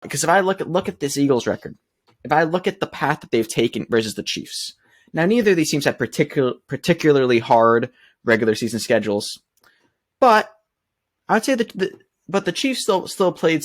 Because if I look at this Eagles record, if I look at the path that they've taken versus the Chiefs, now neither of these teams have particularly hard regular season schedules, but I would say but the Chiefs still played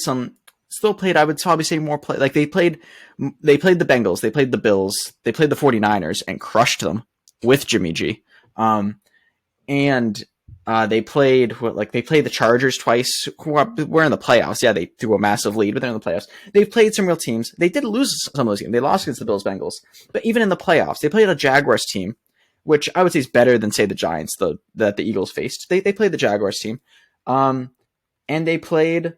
I would probably say more play, like they played the Bengals, they played the Bills, they played the 49ers and crushed them with Jimmy G. And they played the Chargers twice, who were in the playoffs. Yeah, they threw a massive lead, but they're in the playoffs. They've played some real teams. They did lose some of those games. They lost against the Bills, Bengals, but even in the playoffs, they played a Jaguars team, which I would say is better than, say, the Giants that the Eagles faced. They played the Jaguars team, and they played.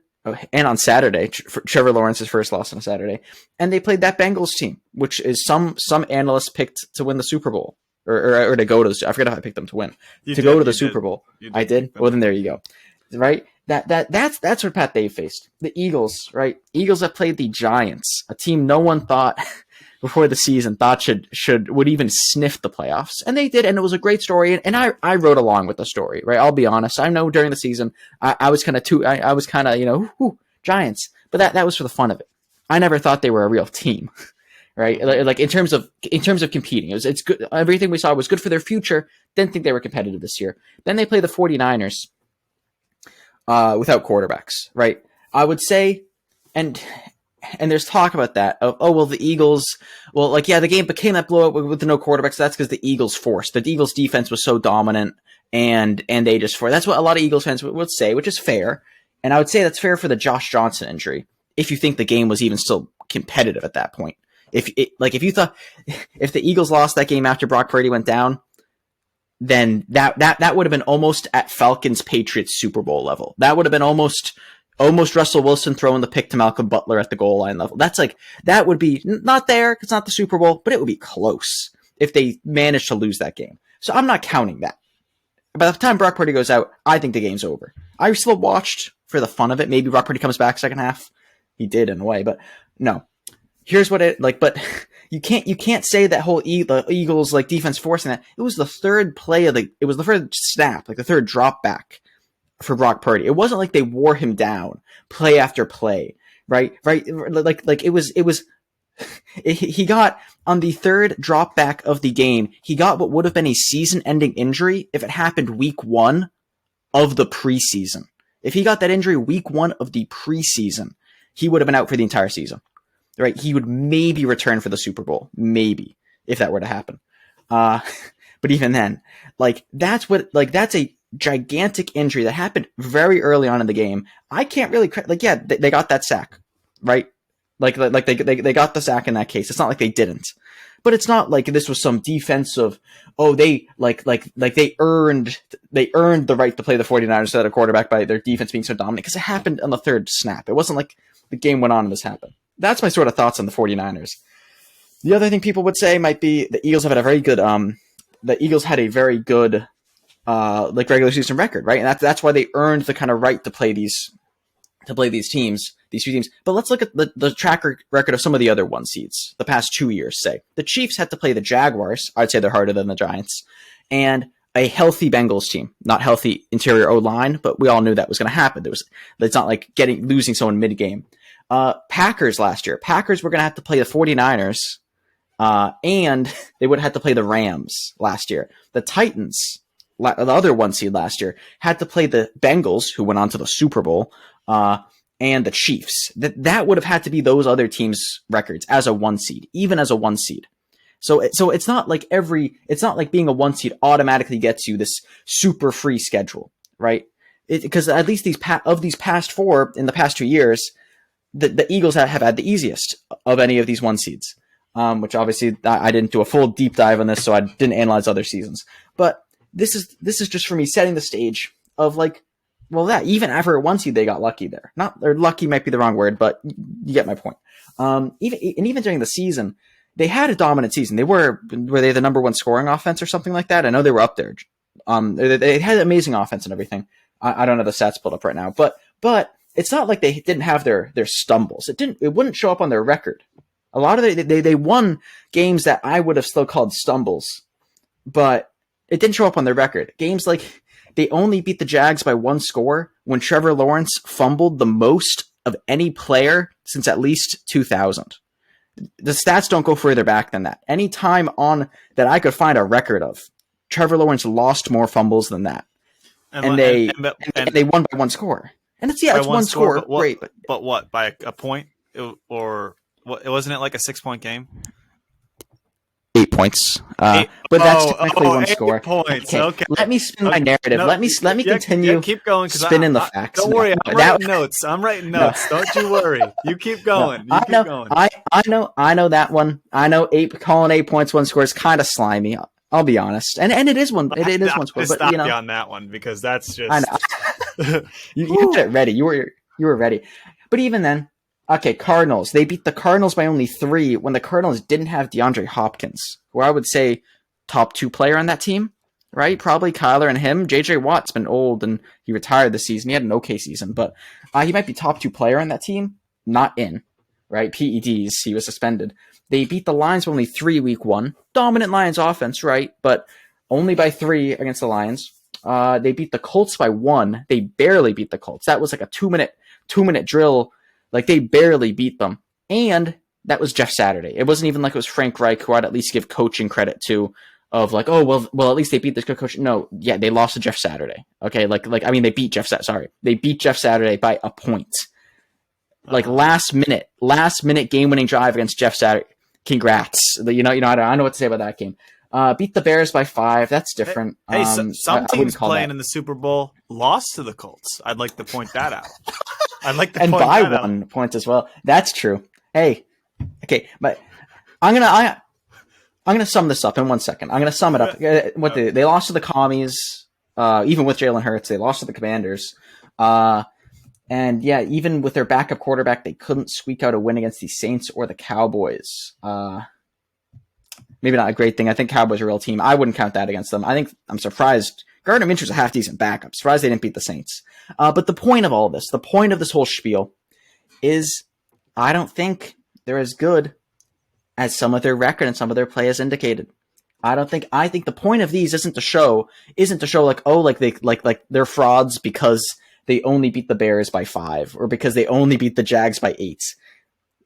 And on Saturday, Trevor Lawrence's first loss on a Saturday, and they played that Bengals team, which is some analysts picked to win the Super Bowl. Or to go to I forget if I picked them to win. Go to the Super Bowl. I did? Well, then there you go. Right? That's what Pat Dave faced. The Eagles, right? Eagles have played the Giants, a team no one thought before the season would even sniff the playoffs. And they did, and it was a great story. And I wrote along with the story, right? I'll be honest. I know during the season I was kind of Giants. But that was for the fun of it. I never thought they were a real team. Right, like in terms of competing, it's good. Everything we saw was good for their future. Didn't think they were competitive this year. Then they play the 49ers without quarterbacks. Right, I would say, and there's talk about that. The Eagles. Well, the game became that blowout with no quarterbacks. So that's because the Eagles forced. The Eagles defense was so dominant, and they just forced. That's what a lot of Eagles fans would say, which is fair. And I would say that's fair for the Josh Johnson injury, if you think the game was even still competitive at that point. If you thought if the Eagles lost that game after Brock Purdy went down, then that would have been almost at Falcons Patriots Super Bowl level. That would have been almost Russell Wilson throwing the pick to Malcolm Butler at the goal line level. That would be not there because it's not the Super Bowl, but it would be close if they managed to lose that game. So I'm not counting that. By the time Brock Purdy goes out, I think the game's over. I still watched for the fun of it. Maybe Brock Purdy comes back second half. He did in a way, but no. Here's what but you can't say that whole the Eagles defense forcing that. It was the third play it was the third snap, the third drop back for Brock Purdy. It wasn't like they wore him down play after play, right? He got on the third drop back of the game. He got what would have been a season-ending injury if it happened week 1 of the preseason. If he got that injury week 1 of the preseason, he would have been out for the entire season. Right, he would maybe return for the Super Bowl, maybe, if that were to happen. But even then, that's a gigantic injury that happened very early on in the game. I can't really they got that sack, right? They got the sack in that case. It's not like they didn't, but it's not like this was some defensive. They earned the right to play the 49ers instead of quarterback by their defense being so dominant because it happened on the third snap. It wasn't like the game went on and this happened. That's my sort of thoughts on the 49ers. The other thing people would say might be the Eagles have had a very good regular season record, right? And that's why they earned the kind of right to play these teams, these few teams. But let's look at the track record of some of the other one seeds the past 2 years, say. The Chiefs had to play the Jaguars. I'd say they're harder than the Giants. And a healthy Bengals team, not healthy interior O-line, but we all knew that was going to happen. It's not like losing someone mid-game. Packers last year. Packers were going to have to play the 49ers, and they would have had to play the Rams last year. The Titans, the other one seed last year, had to play the Bengals, who went on to the Super Bowl, and the Chiefs. That would have had to be those other teams' records as a one seed, even as a one seed. So it's not like being a one seed automatically gets you this super free schedule, right? Because at least these past 4 in the past 2 years, the Eagles have had the easiest of any of these one seeds, which obviously I didn't do a full deep dive on this, so I didn't analyze other seasons. But this is just for me setting the stage of even after a one seed, they got lucky there. Lucky might be the wrong word, but you get my point. Even during the season, they had a dominant season. Were they the number 1 scoring offense or something like that? I know they were up there. They had amazing offense and everything. I don't have the stats pulled up right now, but it's not like they didn't have their stumbles. It wouldn't show up on their record. A lot of they won games that I would have still called stumbles, but it didn't show up on their record. Games like they only beat the Jags by 1 score when Trevor Lawrence fumbled the most of any player since at least 2000. The stats don't go further back than that. Any time on that I could find a record of, Trevor Lawrence lost more fumbles than that, and they won by one score. And it's one score, great, but what, by a point, or what? Wasn't it like a 6-point game? 8 points, but that's technically one 8 score. Points. Okay. Let me spin my narrative. Let me continue. Keep going. Spinning the facts. Don't worry. I'm writing notes. Don't you worry. You keep going. I know that one. I know calling 8 points, one score is kind of slimy. I'll be honest, and it is one. It is one score. But stop you on that one because that's just. I know. you had it ready. You were ready. But even then, okay, Cardinals. They beat the Cardinals by only 3 when the Cardinals didn't have DeAndre Hopkins, who I would say top 2 player on that team, right? Probably Kyler and him. J.J. Watt's been old and he retired this season. He had an okay season, but he might be top 2 player on that team. Not in, right? PEDs. He was suspended. They beat the Lions by only 3 week 1. Dominant Lions offense, right? But only by 3 against the Lions. They beat the Colts by 1. They barely beat the Colts. That was like a 2-minute drill. Like, they barely beat them. And that was Jeff Saturday. It wasn't even like it was Frank Reich, who I'd at least give coaching credit to, of like, oh, well, at least they beat this good coach. No, yeah, they lost to Jeff Saturday. Okay, they beat Jeff Saturday. Sorry. They beat Jeff Saturday by a point. Like, last minute game-winning drive against Jeff Saturday. Congrats. I don't know what to say about that game. Beat the Bears by 5. That's different. Hey, some teams playing in the Super Bowl lost to the Colts. I'd like to point that out. And by 1 point as well. That's true. Hey, okay, but I'm gonna sum this up in 1 second. I'm gonna sum it up. They lost to the Commies, even with Jalen Hurts. They lost to the Commanders. And yeah, even with their backup quarterback, they couldn't squeak out a win against the Saints or the Cowboys. Maybe not a great thing. I think Cowboys are a real team. I wouldn't count that against them. I'm surprised. Gardner Minshew's a half-decent backup. Surprised they didn't beat the Saints. But the point of all this, the point of this whole spiel is I don't think they're as good as some of their record and some of their play has indicated. I think the point of these isn't to show like they're frauds because they only beat the Bears by 5 or because they only beat the Jags by 8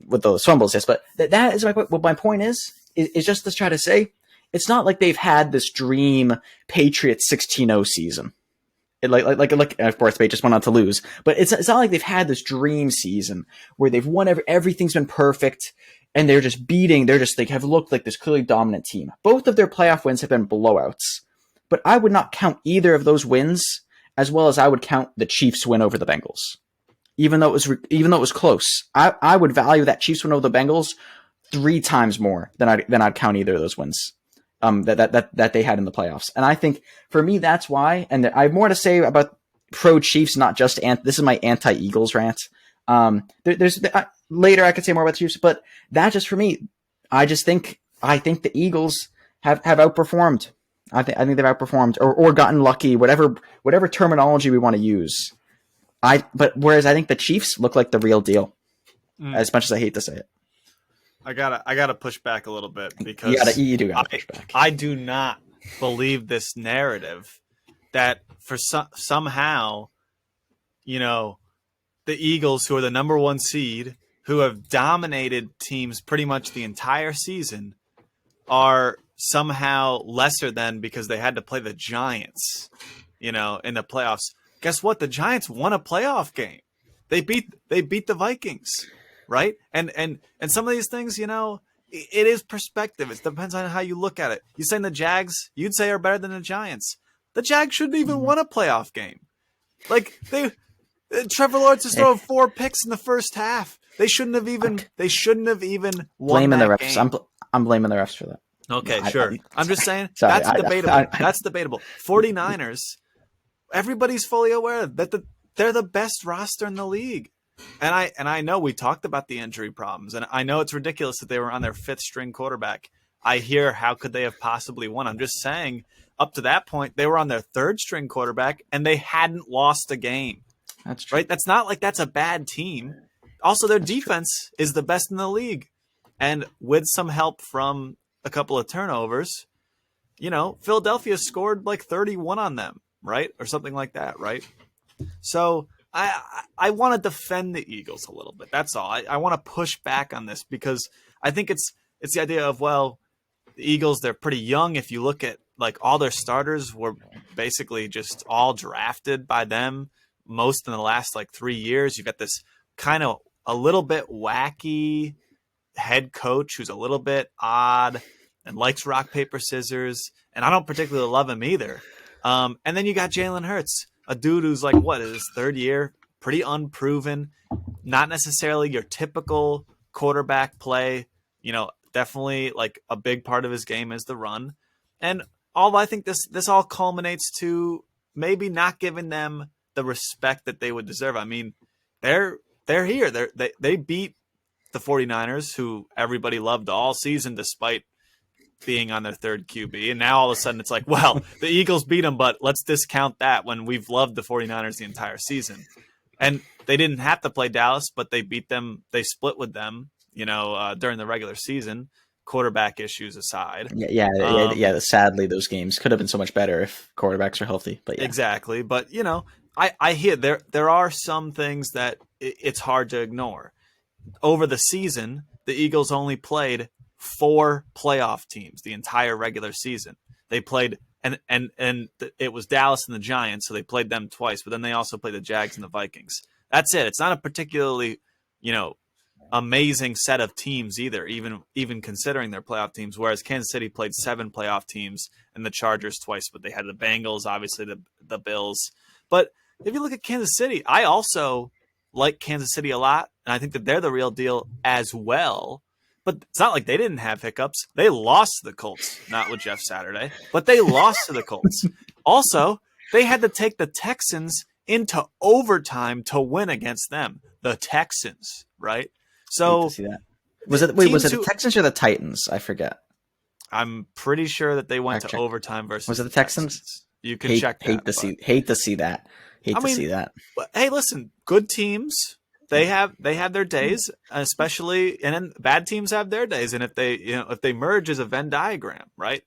with those fumbles. Yes, but that is what my point is just to try to say it's not like they've had this dream Patriots 16-0 season. Of course they just went on to lose, but it's not like they've had this dream season where they've won everything's been perfect and they have looked like this clearly dominant team. Both of their playoff wins have been blowouts, but I would not count either of those wins as well as I would count the Chiefs win over the Bengals. Even though it was close, I would value that Chiefs win over the Bengals 3 times more than I'd count either of those wins that they had in the playoffs. And I think for me that's why. And I have more to say about pro Chiefs, not just this is my anti-Eagles rant. Later I could say more about the Chiefs, but that just for me, I think the Eagles have outperformed. I think they've outperformed or gotten lucky, whatever terminology we want to use. Whereas I think the Chiefs look like the real deal, as much as I hate to say it. I gotta push back a little bit because you do gotta push back. I do not believe this narrative that for somehow, the Eagles, who are the number 1 seed, who have dominated teams pretty much the entire season, are somehow lesser than because they had to play the Giants, in the playoffs. Guess what? The Giants won a playoff game. They beat the Vikings, right? And some of these things, it is perspective. It depends on how you look at it. You saying the Jags, you'd say, are better than the Giants. The Jags shouldn't even won a playoff game. Like Trevor Lawrence is throwing 4 picks in the first half. They shouldn't have even won blaming that the refs. game. I'm blaming the refs for that. Okay, sure. I'm just saying sorry, that's debatable. That's debatable. 49ers, everybody's fully aware that they're the best roster in the league. And I know we talked about the injury problems, and I know it's ridiculous that they were on their 5th string quarterback. I hear how could they have possibly won. I'm just saying up to that point, they were on their 3rd string quarterback and they hadn't lost a game. That's true. Right? That's not like that's a bad team. Also, their defense is the best in the league. And with some help from a couple of turnovers, Philadelphia scored like 31 on them, right? Or something like that, right? So I want to defend the Eagles a little bit. That's all. I want to push back on this because I think it's the idea of, well, the Eagles, they're pretty young. If you look at like all their starters were basically just all drafted by them, most in the last like 3 years. You've got this kind of a little bit wacky head coach who's a little bit odd and likes rock, paper, scissors. And I don't particularly love him either. And then you got Jalen Hurts, a dude who's like, what, his third year, pretty unproven, not necessarily your typical quarterback play. Definitely like a big part of his game is the run. And I think this all culminates to maybe not giving them the respect that they would deserve. I mean, they're here. They beat the 49ers, who everybody loved all season despite being on their third QB. And now all of a sudden it's like, well, the Eagles beat them, but let's discount that when we've loved the 49ers the entire season. And they didn't have to play Dallas, but they beat them. They split with them, during the regular season, quarterback issues aside. Yeah. Sadly, those games could have been so much better if quarterbacks are healthy. But yeah, exactly. But I hear there are some things that it's hard to ignore. Over the season, the Eagles only played 4 playoff teams the entire regular season. They played and it was Dallas and the Giants, so they played them twice. But then they also played the Jags and the Vikings. That's it. It's not a particularly amazing set of teams either, even considering their playoff teams. Whereas Kansas City played 7 playoff teams and the Chargers twice, but they had the Bengals, obviously the Bills. But if you look at Kansas City, I also like Kansas City a lot, and I think that they're the real deal as well. But it's not like they didn't have hiccups. They lost to the Colts, not with Jeff Saturday, but they lost to the Colts. Also, they had to take the Texans into overtime to win against them. The Texans, right? So see that. Was it the Texans or the Titans? I forget. I'm pretty sure that they went to overtime versus. Was it the Texans? You can check that. Hate to see that. Hate to see that. Hey, listen, good teams, they have their days, especially, and then bad teams have their days. And if they merge as a Venn diagram, right?